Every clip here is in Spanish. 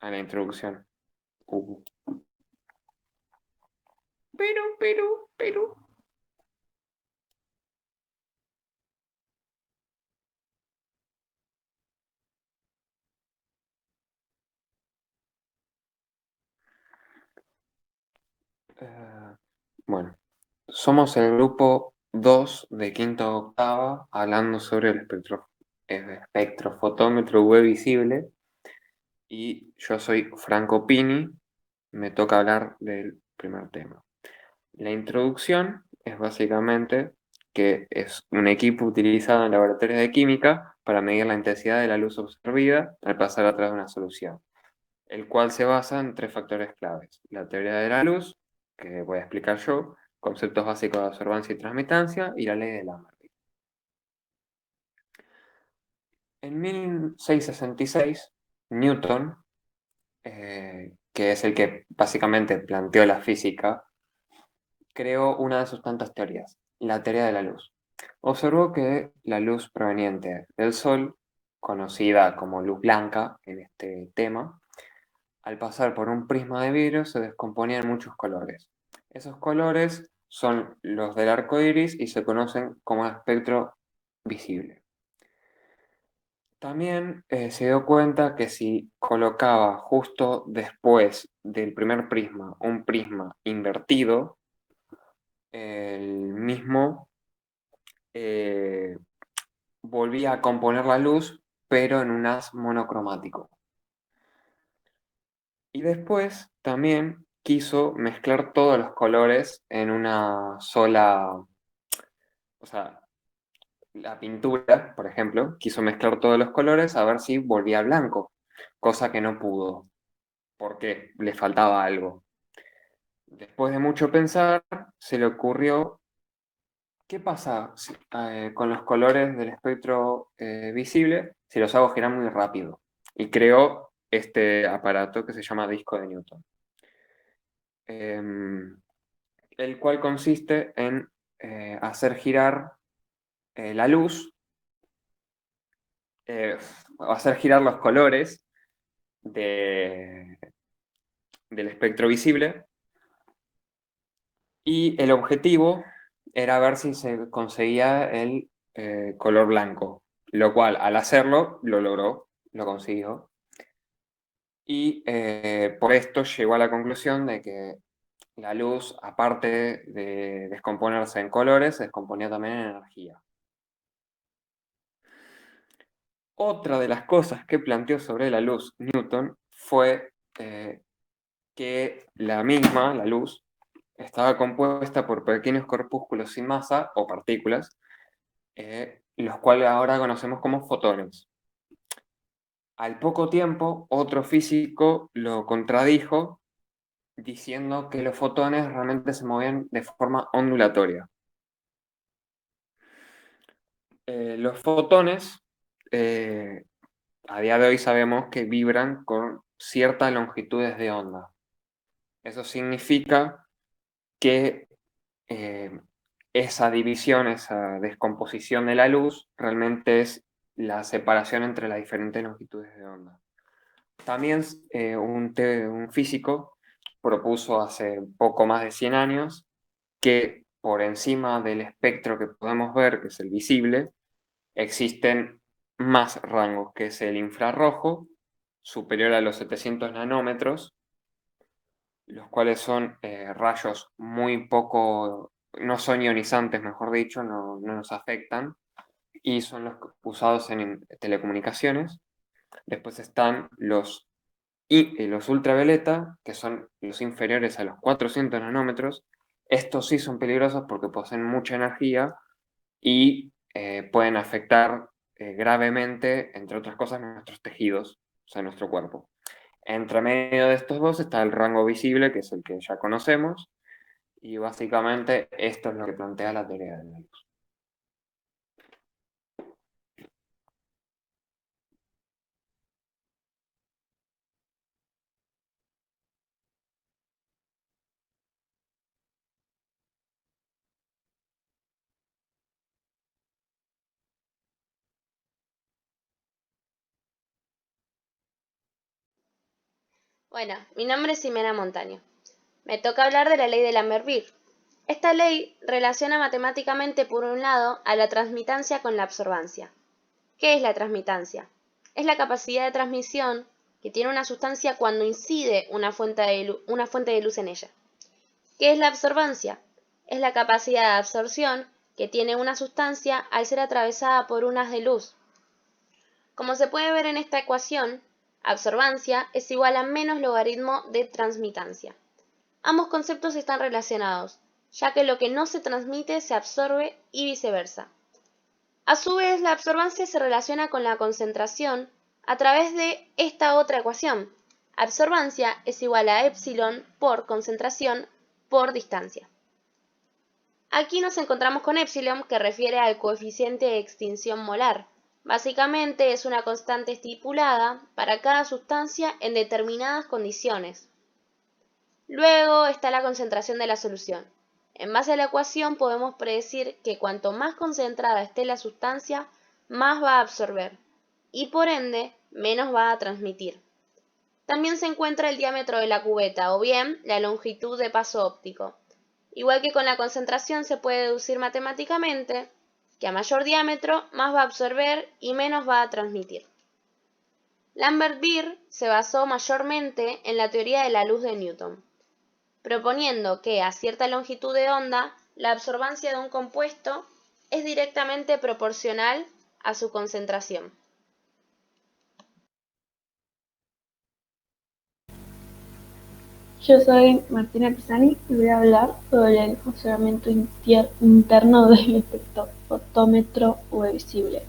a la introducción. Uh. Pero. Bueno, somos el grupo 2 de quinta a octava hablando sobre el espectrofotómetro UV visible y yo soy Franco Pini, me toca hablar del primer tema. La introducción es básicamente que es un equipo utilizado en laboratorios de química para medir la intensidad de la luz absorbida al pasar a través de una solución, el cual se basa en tres factores claves: la teoría de la luz, que voy a explicar yo, conceptos básicos de absorbancia y transmitancia, y la ley de Lamarck. En 1666, Newton, que es el que básicamente planteó la física, creó una de sus tantas teorías, la teoría de la luz. Observó que la luz proveniente del Sol, conocida como luz blanca en este tema, al pasar por un prisma de vidrio se descomponía en muchos colores. Esos colores son los del arco iris y se conocen como espectro visible. También se dio cuenta que si colocaba justo después del primer prisma un prisma invertido, el mismo eh, volvía a componer la luz, pero en un haz monocromático. Y después también quiso mezclar todos los colores en una sola, o sea, la pintura, por ejemplo, quiso mezclar todos los colores a ver si volvía blanco, cosa que no pudo, porque le faltaba algo. Después de mucho pensar, se le ocurrió, ¿qué pasa con los colores del espectro visible si los hago girar muy rápido? Y creó este aparato que se llama disco de Newton. Em, el cual consiste en hacer girar la luz, eh, hacer girar los colores de- del espectro visible, y el objetivo era ver si se conseguía el color blanco, lo cual al hacerlo lo logró, lo consiguió, y por esto llegó a la conclusión de que la luz, aparte de descomponerse en colores, se descomponía también en energía. Otra de las cosas que planteó sobre la luz Newton fue que la misma, la luz, estaba compuesta por pequeños corpúsculos sin masa o partículas, los cuales ahora conocemos como fotones. Al poco tiempo, otro físico lo contradijo diciendo que los fotones realmente se movían de forma ondulatoria. Los fotones, eh, a día de hoy sabemos que vibran con ciertas longitudes de onda. Eso significa que eh, esa división, esa descomposición de la luz, realmente es la separación entre las diferentes longitudes de onda. También un físico propuso hace poco más de 100 años que por encima del espectro que podemos ver, que es el visible, existen más rangos, que es el infrarrojo, superior a los 700 nanómetros, los cuales son rayos muy poco, no son ionizantes, mejor dicho, no nos afectan, y son los usados en telecomunicaciones. Después están los ultravioleta, que son los inferiores a los 400 nanómetros. Estos sí son peligrosos porque poseen mucha energía y pueden afectar gravemente, entre otras cosas, nuestros tejidos, o sea, nuestro cuerpo. Entre medio de estos dos está el rango visible, que es el que ya conocemos, y básicamente esto es lo que plantea la teoría de la luz. Bueno, mi nombre es Ximena Montaño. Me toca hablar de la ley de Lambert-Beer. Esta ley relaciona matemáticamente, por un lado, a la transmitancia con la absorbancia. ¿Qué es la transmitancia? Es la capacidad de transmisión que tiene una sustancia cuando incide una fuente de luz en ella. ¿Qué es la absorbancia? Es la capacidad de absorción que tiene una sustancia al ser atravesada por un haz de luz. Como se puede ver en esta ecuación, absorbancia es igual a menos logaritmo de transmitancia. Ambos conceptos están relacionados, ya que lo que no se transmite se absorbe y viceversa. A su vez, la absorbancia se relaciona con la concentración a través de esta otra ecuación. Absorbancia es igual a epsilon por concentración por distancia. Aquí nos encontramos con epsilon, que refiere al coeficiente de extinción molar. Básicamente es una constante estipulada para cada sustancia en determinadas condiciones. Luego está la concentración de la solución. En base a la ecuación podemos predecir que cuanto más concentrada esté la sustancia, más va a absorber y por ende menos va a transmitir. También se encuentra el diámetro de la cubeta o bien la longitud de paso óptico. Igual que con la concentración se puede deducir matemáticamente que a mayor diámetro más va a absorber y menos va a transmitir. Lambert-Beer se basó mayormente en la teoría de la luz de Newton, proponiendo que a cierta longitud de onda la absorbancia de un compuesto es directamente proporcional a su concentración. Yo soy Martina Pisani y voy a hablar sobre el funcionamiento interno del efecto fotómetro UV visible.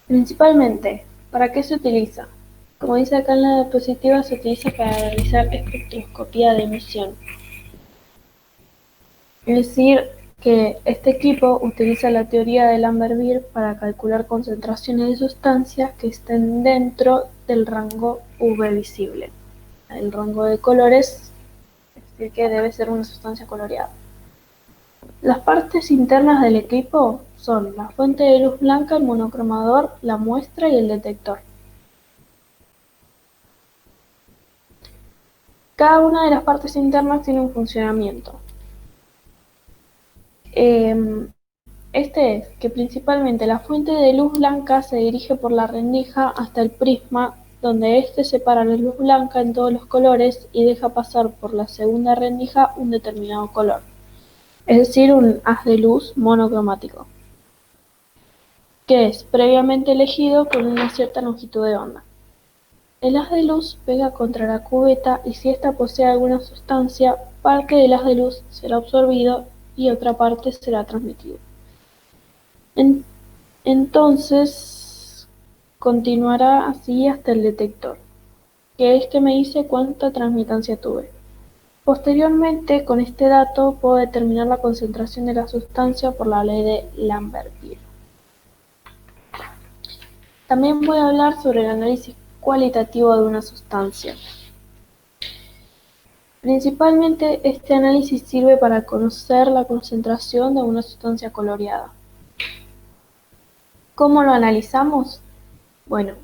Principalmente, ¿para qué se utiliza? Como dice acá en la diapositiva, se utiliza para realizar espectroscopía de emisión. Es decir, que este equipo utiliza la teoría de Lambert-Beer para calcular concentraciones de sustancias que estén dentro del rango UV visible. El rango de colores, es decir, que debe ser una sustancia coloreada. Las partes internas del equipo son la fuente de luz blanca, el monocromador, la muestra y el detector. Cada una de las partes internas tiene un funcionamiento. Este es que principalmente la fuente de luz blanca se dirige por la rendija hasta el prisma, donde éste separa la luz blanca en todos los colores y deja pasar por la segunda rendija un determinado color, es decir, un haz de luz monocromático, que es previamente elegido con una cierta longitud de onda. El haz de luz pega contra la cubeta y si ésta posee alguna sustancia, parte del haz de luz será absorbido y otra parte será transmitido. Entonces, continuará así hasta el detector, que es que me dice cuánta transmitancia tuve. Posteriormente, con este dato puedo determinar la concentración de la sustancia por la ley de Lambert-Beer. También voy a hablar sobre el análisis cualitativo de una sustancia. Principalmente este análisis sirve para conocer la concentración de una sustancia coloreada. ¿Cómo lo analizamos? Bueno,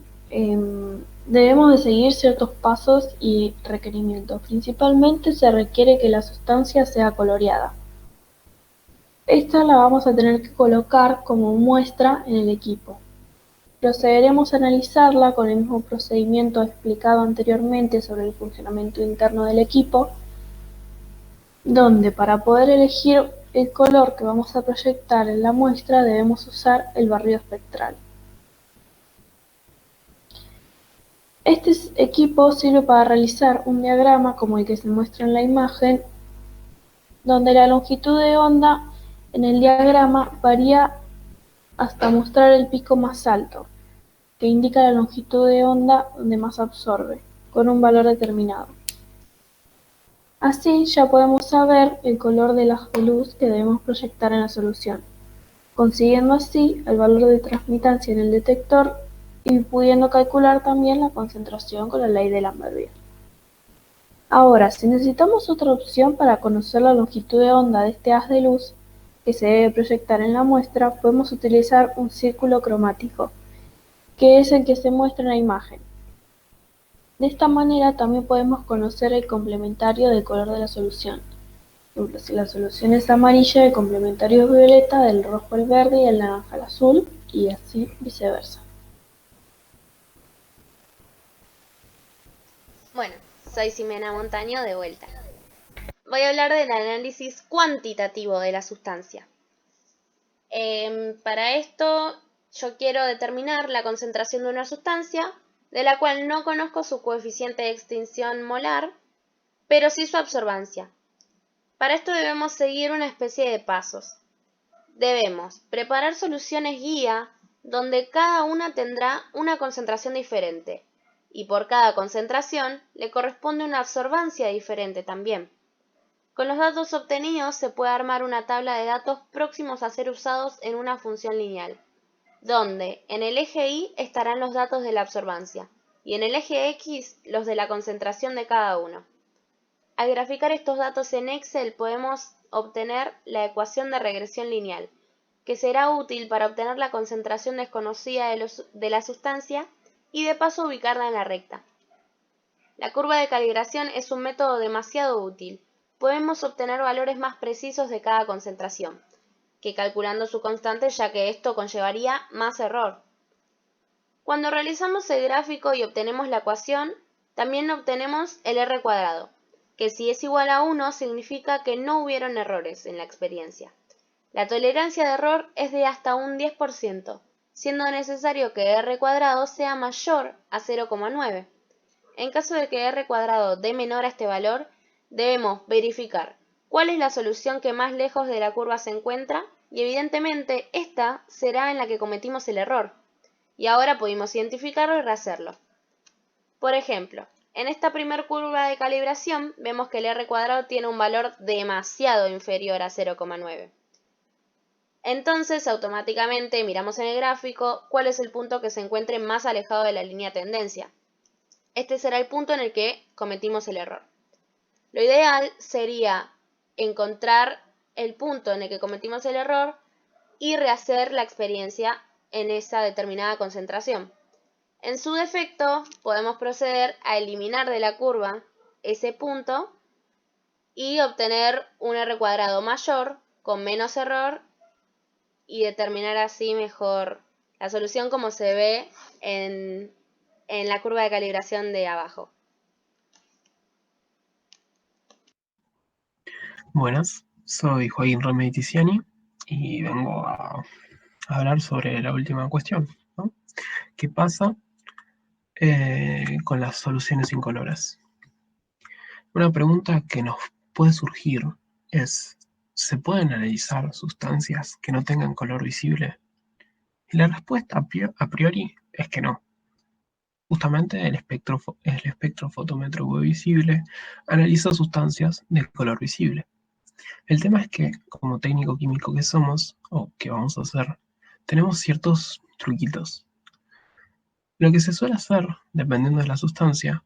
debemos de seguir ciertos pasos y requerimientos. Principalmente se requiere que la sustancia sea coloreada. Esta la vamos a tener que colocar como muestra en el equipo. Procederemos a analizarla con el mismo procedimiento explicado anteriormente sobre el funcionamiento interno del equipo, donde para poder elegir el color que vamos a proyectar en la muestra debemos usar el barrido espectral. Este equipo sirve para realizar un diagrama como el que se muestra en la imagen, donde la longitud de onda en el diagrama varía hasta mostrar el pico más alto, que indica la longitud de onda donde más absorbe, con un valor determinado. Así ya podemos saber el color del haz de luz que debemos proyectar en la solución, consiguiendo así el valor de transmitancia en el detector y pudiendo calcular también la concentración con la ley de Lambert-Beer. Ahora, si necesitamos otra opción para conocer la longitud de onda de este haz de luz que se debe proyectar en la muestra, podemos utilizar un círculo cromático, que es el que se muestra en la imagen. De esta manera también podemos conocer el complementario de color de la solución. Por ejemplo, si la solución es amarilla, el complementario es violeta, del rojo al verde y el naranja al azul, y así viceversa. Bueno, soy Ximena Montaño de vuelta. Voy a hablar del análisis cuantitativo de la sustancia. Para esto yo quiero determinar la concentración de una sustancia, de la cual no conozco su coeficiente de extinción molar, pero sí su absorbancia. Para esto debemos seguir una especie de pasos. Debemos preparar soluciones guía donde cada una tendrá una concentración diferente, y por cada concentración le corresponde una absorbancia diferente también. Con los datos obtenidos se puede armar una tabla de datos próximos a ser usados en una función lineal, donde en el eje Y estarán los datos de la absorbancia y en el eje X los de la concentración de cada uno. Al graficar estos datos en Excel podemos obtener la ecuación de regresión lineal, que será útil para obtener la concentración desconocida de la sustancia y de paso ubicarla en la recta. La curva de calibración es un método demasiado útil. Podemos obtener valores más precisos de cada concentración que calculando su constante, ya que esto conllevaría más error. Cuando realizamos el gráfico y obtenemos la ecuación, también obtenemos el R cuadrado, que si es igual a 1 significa que no hubieron errores en la experiencia. La tolerancia de error es de hasta un 10%, siendo necesario que R cuadrado sea mayor a 0,9. En caso de que R cuadrado dé menor a este valor, debemos verificar cuál es la solución que más lejos de la curva se encuentra y evidentemente esta será en la que cometimos el error. Y ahora pudimos identificarlo y rehacerlo. Por ejemplo, en esta primer curva de calibración vemos que el R cuadrado tiene un valor demasiado inferior a 0,9. Entonces automáticamente miramos en el gráfico cuál es el punto que se encuentre más alejado de la línea de tendencia. Este será el punto en el que cometimos el error. Lo ideal sería encontrar el punto en el que cometimos el error y rehacer la experiencia en esa determinada concentración. En su defecto, podemos proceder a eliminar de la curva ese punto y obtener un R cuadrado mayor con menos error y determinar así mejor la solución como se ve en la curva de calibración de abajo. Buenas, soy Joaquín Remedi Tiziani y vengo a hablar sobre la última cuestión, ¿no? ¿Qué pasa con las soluciones incoloras? Una pregunta que nos puede surgir es, ¿se pueden analizar sustancias que no tengan color visible? Y la respuesta a priori es que no. Justamente el espectrofotómetro UV visible analiza sustancias de color visible. El tema es que, como técnico químico que somos, o que vamos a hacer, tenemos ciertos truquitos. Lo que se suele hacer, dependiendo de la sustancia,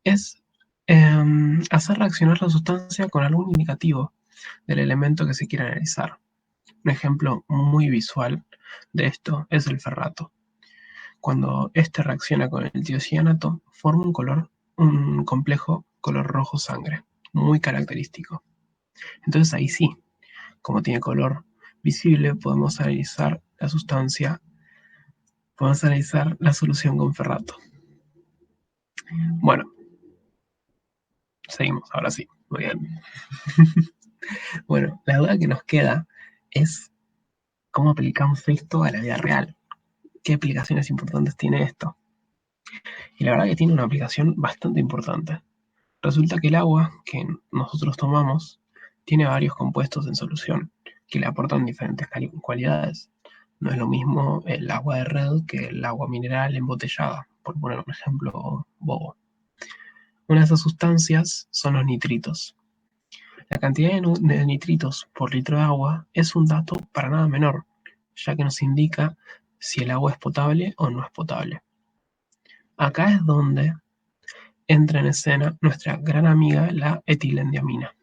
es hacer reaccionar la sustancia con algún indicativo del elemento que se quiere analizar. Un ejemplo muy visual de esto es el ferrato. Cuando este reacciona con el tiocianato, forma un complejo color rojo sangre, muy característico. Entonces ahí sí, como tiene color visible, podemos analizar la solución con ferrato. Bueno, seguimos, ahora sí, muy bien. Bueno, la duda que nos queda es cómo aplicamos esto a la vida real. ¿Qué aplicaciones importantes tiene esto? Y la verdad que tiene una aplicación bastante importante. Resulta que el agua que nosotros tomamos tiene varios compuestos en solución que le aportan diferentes cualidades. No es lo mismo el agua de red que el agua mineral embotellada, por poner un ejemplo bobo. Una de esas sustancias son los nitritos. La cantidad de nitritos por litro de agua es un dato para nada menor, ya que nos indica si el agua es potable o no es potable. Acá es donde entra en escena nuestra gran amiga la etilendiamina.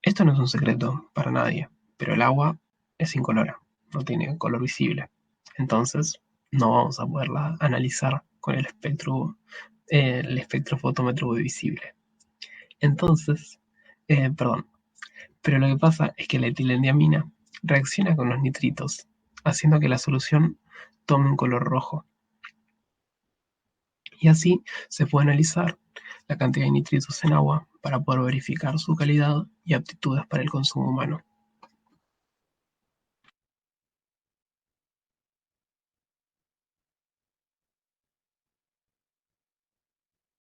Esto no es un secreto para nadie, pero el agua es incolora, no tiene color visible. Entonces, no vamos a poderla analizar con el el espectrofotómetro visible. Entonces, pero lo que pasa es que la etilendiamina reacciona con los nitritos, haciendo que la solución tome un color rojo. Y así se puede analizar la cantidad de nitritos en agua para poder verificar su calidad y aptitudes para el consumo humano.